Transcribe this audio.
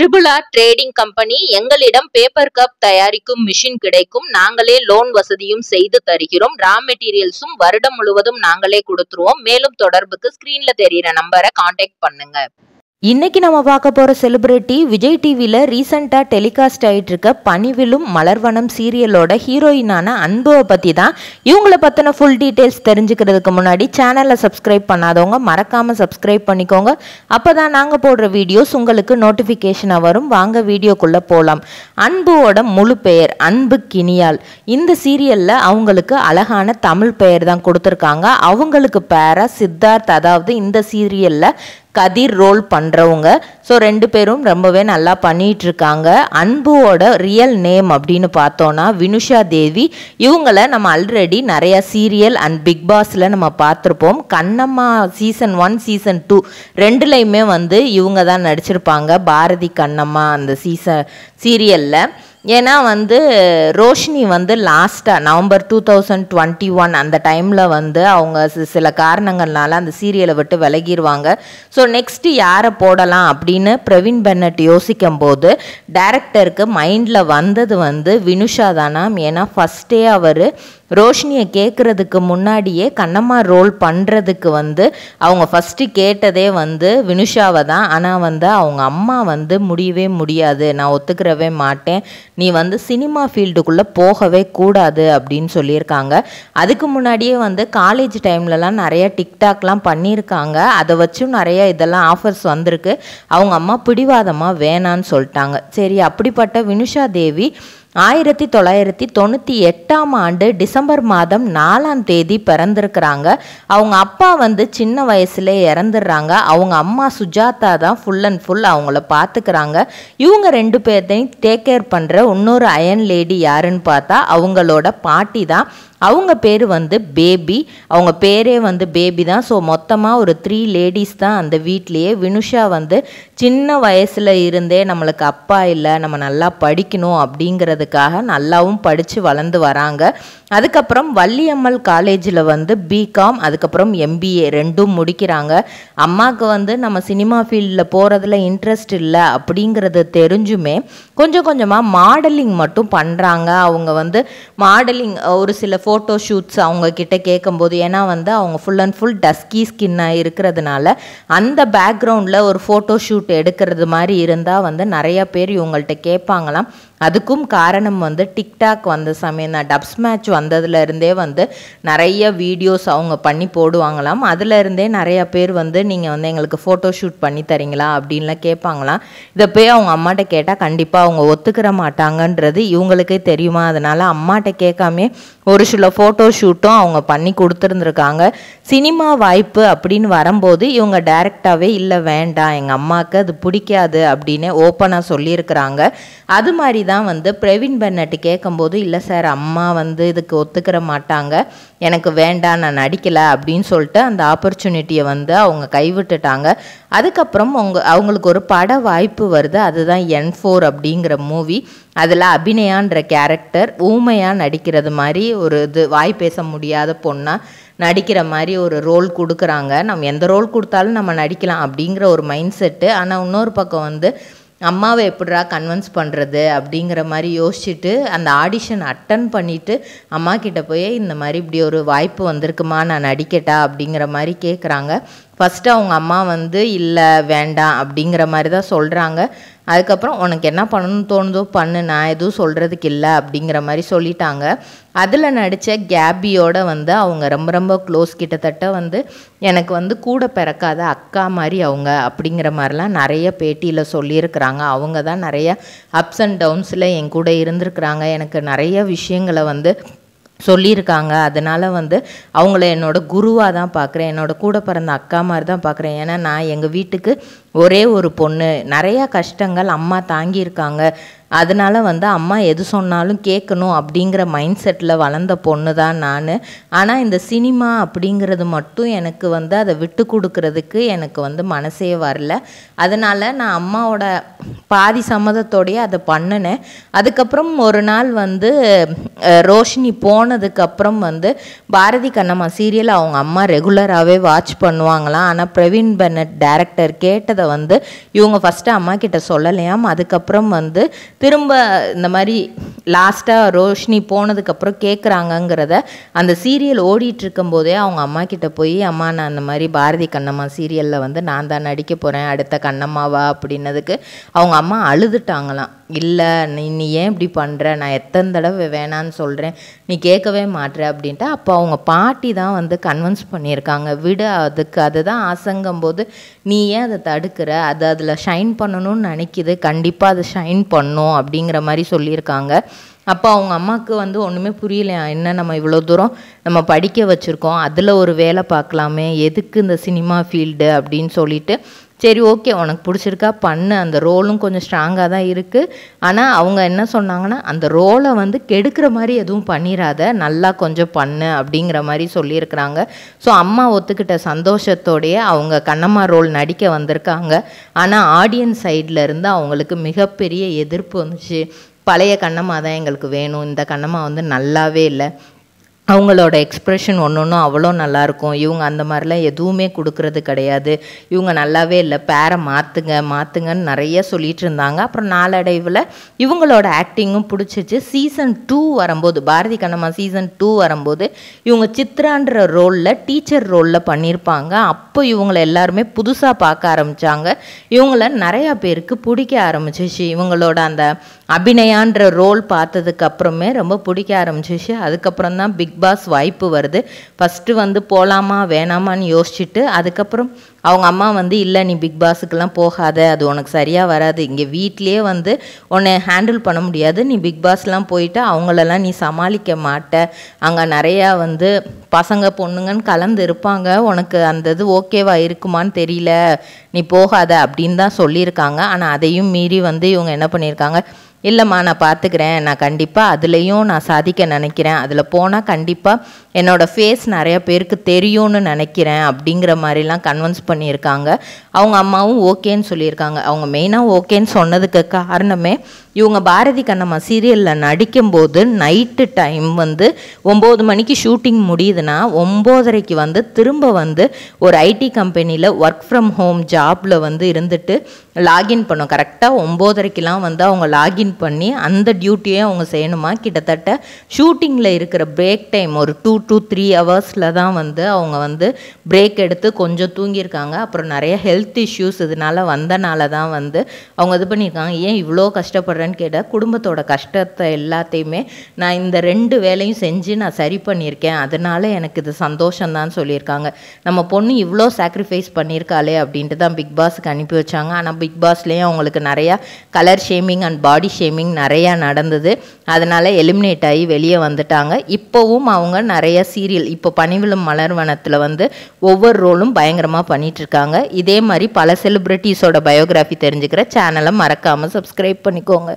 Triple R trading company. எங்களிடம் paper cup தயாரிக்கும் machine கிடைக்கும். நாங்களே லோன் வசதியும் செய்து தருகிறோம். ரா மெட்டீரியல்ஸும் வருடம் முழுவதும் நாங்களே கொடுத்துருவோம். மேலும் தொடர்புக்கு ஸ்கிரீன்ல தெரியிற நம்பரை கான்டாக்ட் பண்ணுங்க. இன்னைக்கு நம்ம பார்க்க போகிற செலிபிரிட்டி விஜய் டிவியில் ரீசெண்டாக டெலிகாஸ்ட் ஆகிட்டு இருக்க பனிவிலும் மலர்வனம் சீரியலோட ஹீரோயினான அன்புவை பற்றி தான். இவங்களை பற்றின ஃபுல் டீட்டெயில்ஸ் தெரிஞ்சுக்கிறதுக்கு முன்னாடி சேனலை சப்ஸ்கிரைப் பண்ணாதவங்க மறக்காமல் சப்ஸ்கிரைப் பண்ணிக்கோங்க. அப்போ தான் நாங்கள் போடுற வீடியோஸ் உங்களுக்கு நோட்டிஃபிகேஷனாக வரும். வாங்க வீடியோக்குள்ளே போகலாம். அன்புவோட முழு பெயர் அன்பு கினியால். இந்த சீரியலில் அவங்களுக்கு அழகான தமிழ் பெயர் தான் கொடுத்துருக்காங்க. அவங்களுக்கு பேரா சித்தார்த், அதாவது இந்த சீரியலில் கதிர் ரோல் பண்ணுறவங்க. ஸோ ரெண்டு பேரும் ரொம்பவே நல்லா பண்ணிகிட்டு இருக்காங்க. அன்புவோட ரியல் நேம் அப்படின்னு பார்த்தோன்னா வினுஷா தேவி. இவங்கள நம்ம ஆல்ரெடி நிறையா சீரியல் அண்ட் பிக் பாஸில் நம்ம பார்த்துருப்போம். கண்ணம்மா சீசன் 1 சீசன் 2 ரெண்டுலையுமே இவங்க தான் நடிச்சிருப்பாங்க. பாரதி கண்ணம்மா அந்த சீரியலில். ஏன்னா ரோஷினி லாஸ்ட்டாக நவம்பர் 2021 அந்த டைமில் அவங்க சில காரணங்கள்னால அந்த சீரியலை விட்டு விலகிடுவாங்க. ஸோ நெக்ஸ்ட்டு யாரை போடலாம் அப்படின்னு பிரவீன் பென்னட் யோசிக்கும் போது டைரக்டருக்கு மைண்டில் வந்தது வினுஷா தானாம். ஏன்னா ஃபஸ்ட்டே அவர் ரோஷினியை கேட்குறதுக்கு முன்னாடியே கண்ணம்மா ரோல் பண்ணுறதுக்கு அவங்க ஃபஸ்ட்டு கேட்டதே வினுஷாவை தான். ஆனால் அவங்க அம்மா முடியவே முடியாது, நான் ஒத்துக்கிறவே மாட்டேன், நீ சினிமா ஃபீல்டுக்குள்ளே போகவே கூடாது அப்படின்னு சொல்லியிருக்காங்க. அதுக்கு முன்னாடியே காலேஜ் டைம்லலாம் நிறைய டிக்டாக்லாம் பண்ணியிருக்காங்க. அதை வச்சும் நிறைய இதெல்லாம் ஆஃபர்ஸ் வந்திருக்கு. அவங்க அம்மா பிடிவாதமாக வேணான்னு சொல்லிட்டாங்க. சரி, அப்படிப்பட்ட வினுஷா தேவி 1998 டிசம்பர் மாதம் 4 பிறந்திருக்கிறாங்க. அவங்க அப்பா சின்ன வயசுல இறந்துடுறாங்க. அவங்க அம்மா சுஜாதா தான் ஃபுல் அண்ட் ஃபுல் அவங்கள பார்த்துக்கிறாங்க. இவங்க ரெண்டு பேர்த்தையும் டேக் கேர் பண்ணுற இன்னொரு அயன் லேடி யாருன்னு பார்த்தா அவங்களோட பாட்டி தான். அவங்க பேர் பேபி. அவங்க பேரே பேபி தான். ஸோ மொத்தமாக ஒரு 3 லேடிஸ் தான் அந்த வீட்லேயே. வினுஷா சின்ன வயசில் இருந்தே நம்மளுக்கு அப்பா இல்லை, நம்ம நல்லா படிக்கணும் அப்படிங்கிறதுக்காக நல்லாவும் படித்து வளர்ந்து வராங்க. அதுக்கப்புறம் வள்ளியம்மல் காலேஜில் பிகாம் அதுக்கப்புறம் MBA ரெண்டும் முடிக்கிறாங்க. அம்மாவுக்கு நம்ம சினிமா ஃபீல்டில் போகிறதுல இன்ட்ரெஸ்ட் இல்லை அப்படிங்கிறது தெரிஞ்சுமே கொஞ்சம் கொஞ்சமாக மாடலிங் மட்டும் பண்ணுறாங்க. அவங்க மாடலிங் ஒரு சில ஃபோட்டோ ஷூட்ஸ் அவங்கக்கிட்ட கேட்கும்போது, ஏன்னா அவங்க ஃபுல் அண்ட் ஃபுல் டஸ்கி ஸ்கின்னாக இருக்கிறதுனால அந்த பேக்ரவுண்டில் ஒரு ஃபோட்டோ ஷூட் எடுக்கிறது மாதிரி இருந்தால் நிறையா பேர் இவங்கள்ட்ட கேட்பாங்களாம். அதுக்கும் காரணம் டிக்டாக் வந்த சமயம் தான். டப்ஸ் மேட்ச் வந்ததுலேருந்தே நிறைய வீடியோஸ் அவங்க பண்ணி போடுவாங்களாம். அதிலருந்தே நிறையா பேர் நீங்கள் எங்களுக்கு ஃபோட்டோ ஷூட் பண்ணி தரீங்களா அப்படின்லாம் கேட்பாங்களாம். இதை போய் அவங்க அம்மாட்ட கேட்டால் கண்டிப்பாக அவங்க ஒத்துக்கிற மாட்டாங்கன்றது இவங்களுக்கே தெரியுமா. அதனால் அம்மாட்ட கேட்காமே ஒரு சில ஃபோட்டோ ஷூட்டும் அவங்க பண்ணி கொடுத்துருந்துருக்காங்க. சினிமா வாய்ப்பு அப்படின்னு வரும்போது இவங்க டைரெக்டாகவே இல்லை வேண்டாம், எங்கள் அம்மாவுக்கு அது பிடிக்காது அப்படின்னு ஓப்பனாக சொல்லியிருக்கிறாங்க. அது மாதிரி தான் பிரவீன் பென்னட் கேட்கும்போது, இல்லை சார் அம்மா இதுக்கு ஒத்துக்கிற மாட்டாங்க, எனக்கு வேண்டாம், நான் நடிக்கலை அப்படின்னு சொல்லிட்டு அந்த ஆப்பர்ச்சுனிட்டியை அவங்க கைவிட்டுட்டாங்க. அதுக்கப்புறம் அவங்களுக்கு ஒரு பட வாய்ப்பு வருது. அதுதான் N4 அப்படிங்கிற மூவி. அதில் அபிநயான்ற கேரக்டர் ஊமையாக நடிக்கிறது மாதிரி ஒரு வாய் பேச முடியாத பொண்ணாக நடிக்கிற மாதிரி ஒரு ரோல் கொடுக்குறாங்க. நம்ம எந்த ரோல் கொடுத்தாலும் நம்ம நடிக்கலாம் அப்படிங்கிற ஒரு மைண்ட் செட்டு. ஆனால் இன்னொரு பக்கம் அம்மாவை எப்படிரா கன்வின்ஸ் பண்ணுறது அப்படிங்கிற மாதிரி யோசிச்சுட்டு அந்த ஆடிஷன் அட்டன் பண்ணிவிட்டு அம்மா கிட்ட போய் இந்த மாதிரி இப்படி ஒரு வாய்ப்பு வந்திருக்குமா, நான் நடிக்கட்டா அப்படிங்கிற மாதிரி கேட்குறாங்க. ஃபஸ்ட்டு அவங்க அம்மா இல்லை வேண்டாம் அப்படிங்கிற மாதிரி தான் சொல்கிறாங்க. அதுக்கப்புறம் உனக்கு என்ன பண்ணணும்னு தோணுதோ பண்ணு, நான் எதுவும் சொல்கிறதுக்கு இல்லை அப்படிங்கிற மாதிரி சொல்லிட்டாங்க. அதில் நடித்த கேபியோட அவங்க ரொம்ப ரொம்ப க்ளோஸ். கிட்டத்தட்ட எனக்கு கூட பிறக்காத அக்கா மாதிரி அவங்க அப்படிங்கிற மாதிரிலாம் நிறைய பேட்டியில் சொல்லியிருக்கிறாங்க. அவங்க தான் நிறைய அப்ஸ் அண்ட் டவுன்ஸில் என் கூட இருந்திருக்கிறாங்க. எனக்கு நிறைய விஷயங்களை சொல்லியிருக்காங்க. அதனால் அவங்கள என்னோட குருவாக தான் பார்க்குறேன், என்னோட கூட பிறந்த அக்கா மாதிரி தான் பார்க்குறேன். ஏன்னா நான் எங்கள் வீட்டுக்கு ஒரே ஒரு பொண்ணு, நிறையா கஷ்டங்கள் அம்மா தாங்கியிருக்காங்க. அதனால வந்து அம்மா எது சொன்னாலும் கேட்கணும் அப்படிங்கிற மைண்ட் செட்டில் வளர்ந்த பொண்ணு தான் நான். ஆனால் இந்த சினிமா அப்படிங்கிறது மட்டும் எனக்கு வந்து அதை விட்டு கொடுக்கறதுக்கு எனக்கு வந்து மனசே வரல. அதனால் நான் அம்மாவோட பாதி சம்மதத்தோடையே அதை பண்ணினேன். அதுக்கப்புறம் ஒரு நாள் வந்து ரோஷினி போனதுக்கப்புறம் வந்து பாரதி கண்ணம்மா சீரியல் அவங்க அம்மா ரெகுலராகவே வாட்ச் பண்ணுவாங்களாம். ஆனால் பிரவீன் பென்னட் டைரக்டர் கேட்டதை வந்து இவங்க ஃபஸ்ட்டு அம்மா கிட்ட சொல்லலையாம். அதுக்கப்புறம் வந்து திரும்ப இந்த மாதிரி லாஸ்ட்டாக ரோஷினி போனதுக்கப்புறம் கேட்குறாங்கங்கிறத அந்த சீரியல் ஓடிட்டுருக்கும் போதே அவங்க அம்மா கிட்ட போய், அம்மா நான் அந்த மாதிரி பாரதி கண்ணம்மா சீரியலில் வந்து நான் தான் நடிக்க போகிறேன், அடுத்த கண்ணம்மாவா அப்படின்னதுக்கு அவங்க அம்மா அழுதுட்டாங்களாம். இல்லை நீ ஏன் இப்படி பண்ணுற, நான் எத்தனை தடவை வேணான்னு சொல்கிறேன், நீ கேட்கவே மாட்டுற அப்படின்ட்டு. அப்போ அவங்க பாட்டி தான் வந்து கன்வின்ஸ் பண்ணியிருக்காங்க, விடு அதுக்கு அதுதான் ஆசைங்கும்போது நீ ஏன் அதை தடுக்கிற, அது அதில் ஷைன் பண்ணணும்னு நினைக்கிது, கண்டிப்பாக அது ஷைன் பண்ணும் அப்படிங்கிற மாதிரி சொல்லியிருக்காங்க. அப்போ அவங்க அம்மாவுக்கு வந்து ஒன்றுமே புரியலையா, என்ன நம்ம இவ்வளோ தூரம் நம்ம படிக்க வச்சுருக்கோம், அதில் ஒரு வேலை பார்க்கலாமே, எதுக்கு இந்த சினிமா ஃபீல்டு அப்படின்னு சொல்லிட்டு, சரி ஓகே உனக்கு பிடிச்சிருக்கா பண்ணு, அந்த ரோலும் கொஞ்சம் ஸ்ட்ராங்காக தான் இருக்குது. ஆனால் அவங்க என்ன சொன்னாங்கன்னா, அந்த ரோலை வந்து கெடுக்கிற மாதிரி எதுவும் பண்ணிடாத, நல்லா கொஞ்சம் பண்ணு அப்படிங்கிற மாதிரி சொல்லியிருக்கிறாங்க. ஸோ அம்மா ஒத்துக்கிட்ட சந்தோஷத்தோடையே அவங்க கண்ணம்மா ரோல் நடிக்க வந்திருக்காங்க. ஆனால் ஆடியன்ஸ் சைடில் இருந்து அவங்களுக்கு மிகப்பெரிய எதிர்ப்பு வந்துச்சு. பழைய கண்ணம்மா தான் எங்களுக்கு வேணும், இந்த கண்ணம்மா வந்து நல்லாவே இல்லை, அவங்களோட எக்ஸ்ப்ரெஷன் ஒன்று அவ்வளோ நல்லாயிருக்கும், இவங்க அந்த மாதிரிலாம் எதுவுமே கொடுக்கறது கிடையாது, இவங்க நல்லாவே இல்லை, பேரை மாற்றுங்கன்னு நிறைய சொல்லிகிட்டு இருந்தாங்க. அப்புறம் நாளடைவில் இவங்களோட ஆக்டிங்கும் பிடிச்சிச்சு. சீசன் 2 வரும்போது, பாரதி கண்ணம்மா சீசன் 2 வரும்போது இவங்க சித்ரான்ற ரோலில் டீச்சர் ரோலில் பண்ணியிருப்பாங்க. அப்போ இவங்களை எல்லாருமே புதுசாக பார்க்க ஆரம்பித்தாங்க. இவங்கள நிறையா பேருக்கு பிடிக்க ஆரம்பிச்சிச்சு. இவங்களோட அந்த அபிநயான்ற ரோல் பார்த்ததுக்கு அப்புறமே ரொம்ப பிடிக்க ஆரம்பிச்சிச்சு. அதுக்கப்புறம் தான் பிக் பாஸ் வாய்ப்பு வருது. ஃபஸ்ட்டு வந்து போகலாமா வேணாமான்னு யோசிச்சுட்டு, அதுக்கப்புறம் அவங்க அம்மா வந்து இல்லை நீ பிக் பாஸுக்கெல்லாம் போகாத, அது உனக்கு சரியாக வராது, இங்கே வீட்லேயே வந்து உன்னை ஹேண்டில் பண்ண முடியாது, நீ பிக் பாஸ்லாம் போயிட்டு அவங்களெல்லாம் நீ சமாளிக்க மாட்ட, அங்கே நிறையா வந்து பசங்க பொண்ணுங்கன்னு கலந்து இருப்பாங்க, உனக்கு அந்த இது ஓகேவா இருக்குமான்னு தெரியல, நீ போகாத அப்படின்னு தான் சொல்லியிருக்காங்க. ஆனால் அதையும் மீறி வந்து இவங்க என்ன பண்ணியிருக்காங்க, இல்லைம்மா நான் பார்த்துக்கிறேன், நான் கண்டிப்பாக அதுலேயும் நான் சாதிக்க நினைக்கிறேன், அதில் போனால் கண்டிப்பாக என்னோடய ஃபேஸ் நிறையா பேருக்கு தெரியும்னு நினைக்கிறேன் அப்படிங்கிற மாதிரிலாம் கன்வின்ஸ் பண்ணியிருக்காங்க. அவங்க அம்மாவும் ஓகேன்னு சொல்லியிருக்காங்க. அவங்க மெயினாக ஓகேன்னு சொன்னதுக்கு காரணமே, இவங்க பாரதி கண்ணம்மா சீரியலில் நடிக்கும்போது நைட்டு டைம் வந்து 9 மணிக்கு ஷூட்டிங் முடியுதுன்னா 9:30க்கு வந்து திரும்ப வந்து ஒரு ஐடி கம்பெனியில் ஒர்க் ஃப்ரம் ஹோம் ஜாபில் வந்து இருந்துட்டு லாகின் பண்ணும். கரெக்டாக 9:30க்கெலாம் வந்து அவங்க லாகின் பண்ணி அந்த டியூட்டியே அவங்க செய்யணுமா. கிட்டத்தட்ட ஷூட்டிங்கில் இருக்கிற பிரேக் டைம் ஒரு 2 to 3 ஹவர்ஸில் தான் வந்து அவங்க வந்து பிரேக் எடுத்து கொஞ்சம் தூங்கியிருக்காங்க. அப்புறம் நிறைய ஹெல்த் இஷ்யூஸ் இதனால் வந்தனால தான் வந்து அவங்க இது பண்ணியிருக்காங்க. ஏன் இவ்வளோ கஷ்டப்படுறேன்னு கேட்டால், குடும்பத்தோட கஷ்டத்தை எல்லாத்தையுமே நான் இந்த 2 வேலையும் செஞ்சு நான் சரி பண்ணியிருக்கேன், அதனால எனக்கு இது சந்தோஷம்தான் சொல்லியிருக்காங்க. நம்ம பொண்ணு இவ்வளோ சாக்ரிஃபைஸ் பண்ணியிருக்காளே அப்படின்ட்டு தான் பிக் பாஸுக்கு அனுப்பி வச்சாங்க. ஆனால் பிக் பாஸ்லேயும் அவங்களுக்கு நிறையா colour shaming and body shaming நிறையா நடந்தது. அதனால் எலிமினேட் ஆகி வெளியே வந்துட்டாங்க. இப்போவும் அவங்க நிறைய சீரியல், இப்போ பனிவிழும் மலர்வனத்தில் வந்து ஒவ்வொரு ரோலும் பயங்கரமாக பண்ணிகிட்ருக்காங்க. இதே மாதிரி பல செலிப்ரிட்டிஸோட பயோகிராஃபி தெரிஞ்சுக்கிற சேனலை மறக்காமல் சப்ஸ்கிரைப் பண்ணிக்கோங்க.